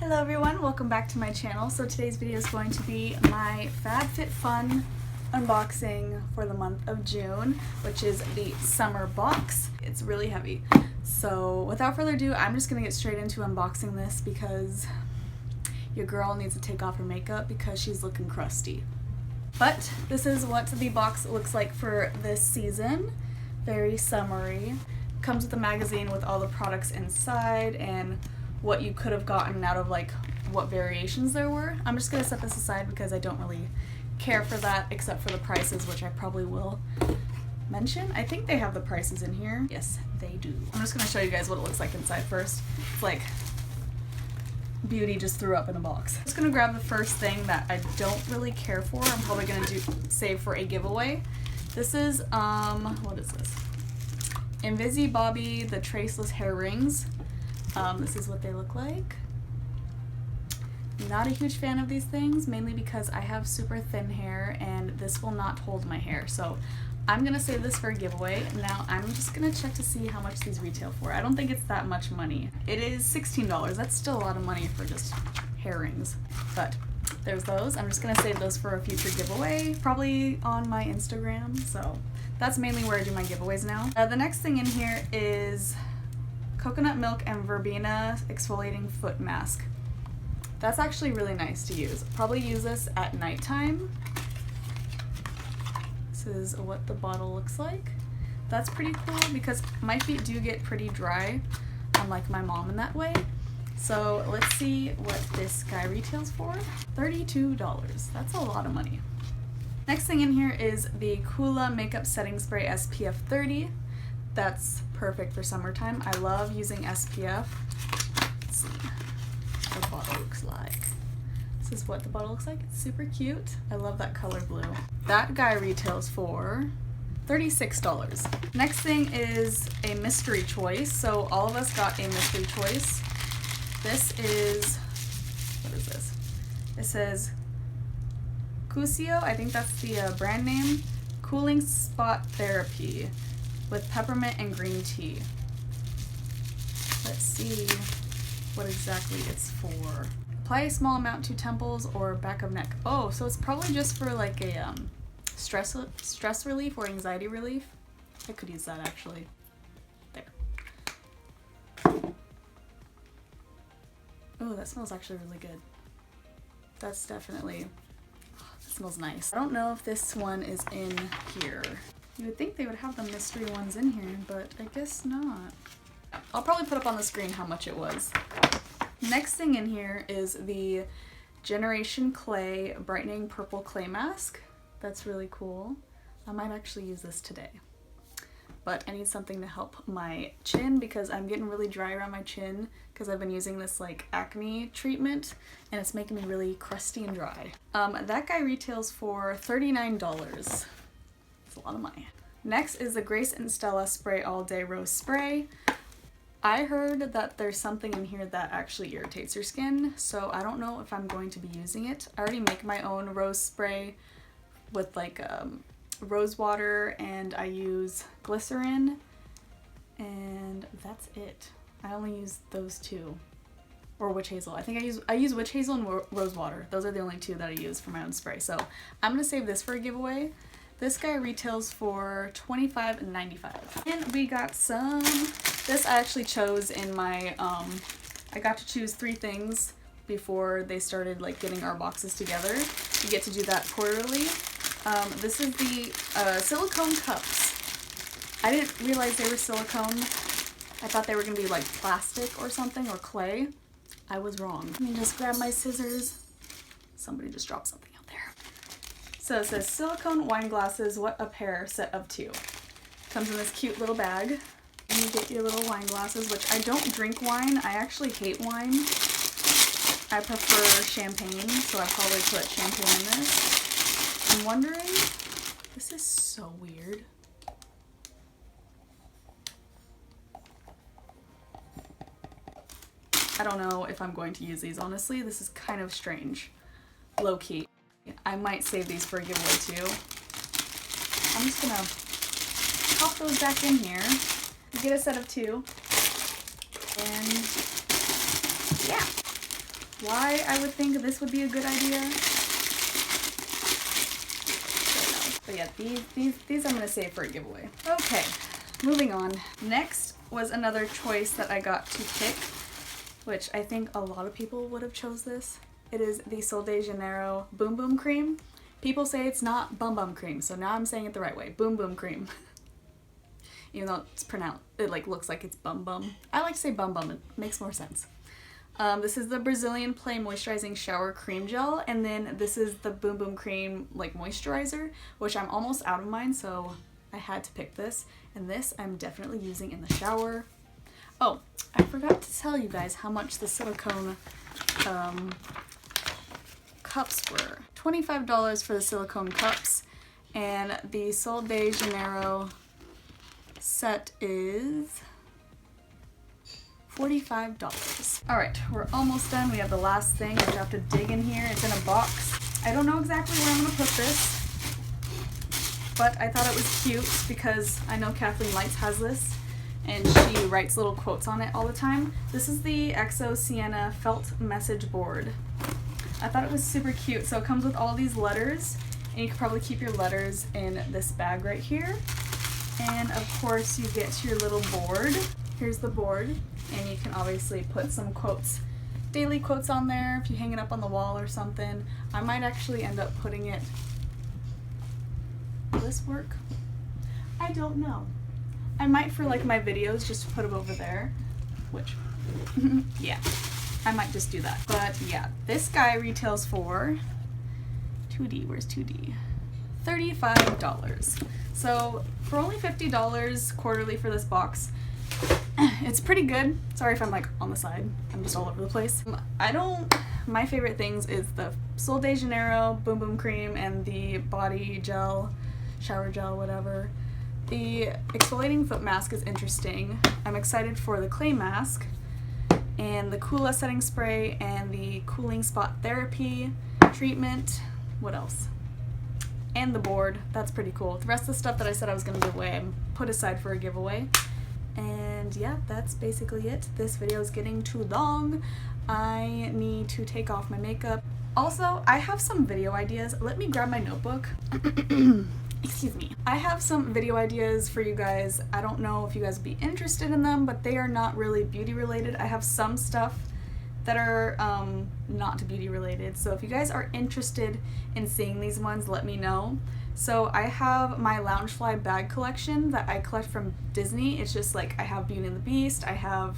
Hello everyone, welcome back to my channel. So today's video is going to be my FabFitFun unboxing for the month of June, which is the summer box. It's really heavy. So without further ado, I'm just gonna get straight into unboxing this because your girl needs to take off her makeup because she's looking crusty. But this is what the box looks like for this season. Very summery. Comes with a magazine with all the products inside and what you could have gotten out of like what variations there were. I'm just gonna set this aside because I don't really care for that except for the prices, which I probably will mention. I think they have the prices in here. Yes, they do. I'm just gonna show you guys what it looks like inside first. It's like Beauty just threw up in a box. I'm just gonna grab the first thing that I don't really care for. I'm probably gonna save for a giveaway. This is what is this? LivVitaBella, the traceless hair rings. This is what they look like. Not a huge fan of these things, mainly because I have super thin hair and this will not hold my hair. So I'm gonna save this for a giveaway. Now I'm just gonna check to see how much these retail for. I don't think it's that much money. It is $16. That's still a lot of money for just hair rings. But there's those. I'm just gonna save those for a future giveaway, probably on my Instagram. So that's mainly where I do my giveaways now. The next thing in here is coconut milk and verbena exfoliating foot mask. That's actually really nice to use. Probably use this at nighttime. This is what the bottle looks like. That's pretty cool because my feet do get pretty dry, unlike my mom in that way. So let's see what this guy retails for. $32. That's a lot of money. Next thing in here is the Coola Makeup Setting Spray SPF 30. That's perfect for summertime. I love using SPF. Let's see what the bottle looks like. This is what the bottle looks like. It's super cute. I love that color blue. That guy retails for $36. Next thing is a mystery choice. So all of us got a mystery choice. This is, what is this? It says Xoxo, I think that's the brand name. Cooling Spot Therapy with peppermint and green tea. Let's see what exactly it's for. Apply a small amount to temples or back of neck. Oh, so it's probably just for like a stress relief or anxiety relief. I could use that actually. There. Oh, that smells actually really good. That's definitely, oh, that smells nice. I don't know if this one is in here. You would think they would have the mystery ones in here, but I guess not. I'll probably put up on the screen how much it was. Next thing in here is the Generation Clay Brightening Purple Clay Mask. That's really cool. I might actually use this today. But I need something to help my chin because I'm getting really dry around my chin because I've been using this like acne treatment and it's making me really crusty and dry. That guy retails for $39. A lot of money. Next is the Grace and Stella Spray All Day Rose Spray. I heard that there's something in here that actually irritates your skin, so I don't know if I'm going to be using it. I already make my own rose spray with like rose water and I use glycerin and that's it. I only use those two. Or witch hazel. I think I use witch hazel and rose water. Those are the only two that I use for my own spray. So I'm gonna save this for a giveaway. This guy retails for $25.95. And we got some, this I actually chose in my, I got to choose 3 things before they started like getting our boxes together. You get to do that quarterly. This is the silicone cups. I didn't realize they were silicone. I thought they were gonna be like plastic or something or clay. I was wrong. Let me just grab my scissors. Somebody just dropped something. So it says silicone wine glasses, what a pair, set of 2. Comes in this cute little bag. And you get your little wine glasses, which I don't drink wine. I actually hate wine. I prefer champagne, so I probably put champagne in this. I'm wondering, this is so weird. I don't know if I'm going to use these, honestly. This is kind of strange. Low key. I might save these for a giveaway too. I'm just gonna pop those back in here. Get a set of 2. And yeah. Why I would think this would be a good idea? But yeah, these I'm gonna save for a giveaway. Okay, moving on. Next was another choice that I got to pick, which I think a lot of people would have chose this. It is the Sol de Janeiro Boom Boom Cream. People say it's not Bum Bum Cream, so now I'm saying it the right way. Boom Boom Cream. Even though it's pronounced, it like looks like it's Bum Bum. I like to say Bum Bum, it makes more sense. This is the Brazilian Play Moisturizing Shower Cream Gel, and then this is the Boom Boom Cream like moisturizer, which I'm almost out of mine, so I had to pick this. And this I'm definitely using in the shower. Oh, I forgot to tell you guys how much the silicone cups were. $25 for the silicone cups, and the Sol de Janeiro set is $45. Alright, we're almost done. We have the last thing. I have to dig in here. It's in a box. I don't know exactly where I'm going to put this, but I thought it was cute because I know Kathleen Lights has this, and she writes little quotes on it all the time. This is the Xoxo Sienna Felt Message Board. I thought it was super cute. So it comes with all these letters, and you could probably keep your letters in this bag right here. And of course you get your little board. Here's the board, and you can obviously put some quotes, daily quotes on there if you hang it up on the wall or something. I might actually end up putting it, will this work? I don't know. I might for like my videos just put it over there, which, yeah, I might just do that. But yeah, this guy retails for 2D, where's 2D? $35. So for only $50 quarterly for this box, it's pretty good. Sorry if I'm like on the side, I'm just all over the place. My favorite things is the Sol de Janeiro Boom Boom Cream and the body gel, shower gel, whatever. The exfoliating foot mask is interesting. I'm excited for the clay mask and the Coola setting spray and the cooling spot therapy treatment. What else? And the board. That's pretty cool. The rest of the stuff that I said I was going to give away, I put aside for a giveaway. And yeah, that's basically it. This video is getting too long. I need to take off my makeup. Also, I have some video ideas. Let me grab my notebook. Excuse me. I have some video ideas for you guys. I don't know if you guys would be interested in them, but they are not really beauty related. I have some stuff that are not beauty related. So if you guys are interested in seeing these ones, let me know. So I have my Loungefly bag collection that I collect from Disney. It's just like I have Beauty and the Beast, I have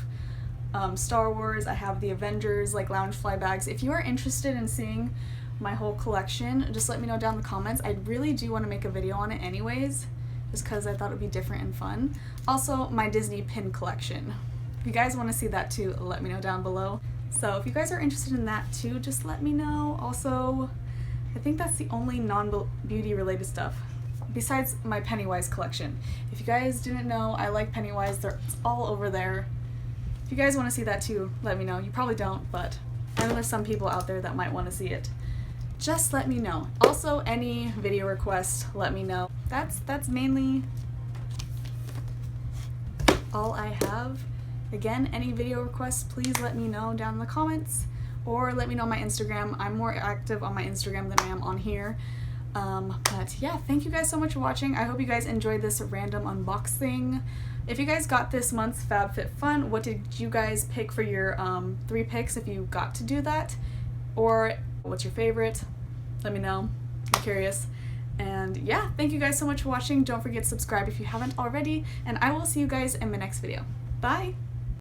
Star Wars, I have the Avengers like Loungefly bags. If you are interested in seeing my whole collection, just let me know down in the comments. I really do want to make a video on it anyways, just because I thought it would be different and fun. Also, my Disney pin collection. If you guys want to see that too, let me know down below. So if you guys are interested in that too, just let me know. Also, I think that's the only non-beauty related stuff, besides my Pennywise collection. If you guys didn't know, I like Pennywise. It's all over there. If you guys want to see that too, let me know. You probably don't, but I know there's some people out there that might want to see it. Just let me know. Also, any video requests, let me know. That's mainly all I have. Again, any video requests, please let me know down in the comments, or let me know on my Instagram. I'm more active on my Instagram than I am on here. But yeah, thank you guys so much for watching. I hope you guys enjoyed this random unboxing. If you guys got this month's FabFitFun, what did you guys pick for your 3 picks if you got to do that? Or what's your favorite? Let me know. I'm curious. And yeah, thank you guys so much for watching. Don't forget to subscribe if you haven't already, and I will see you guys in my next video. Bye!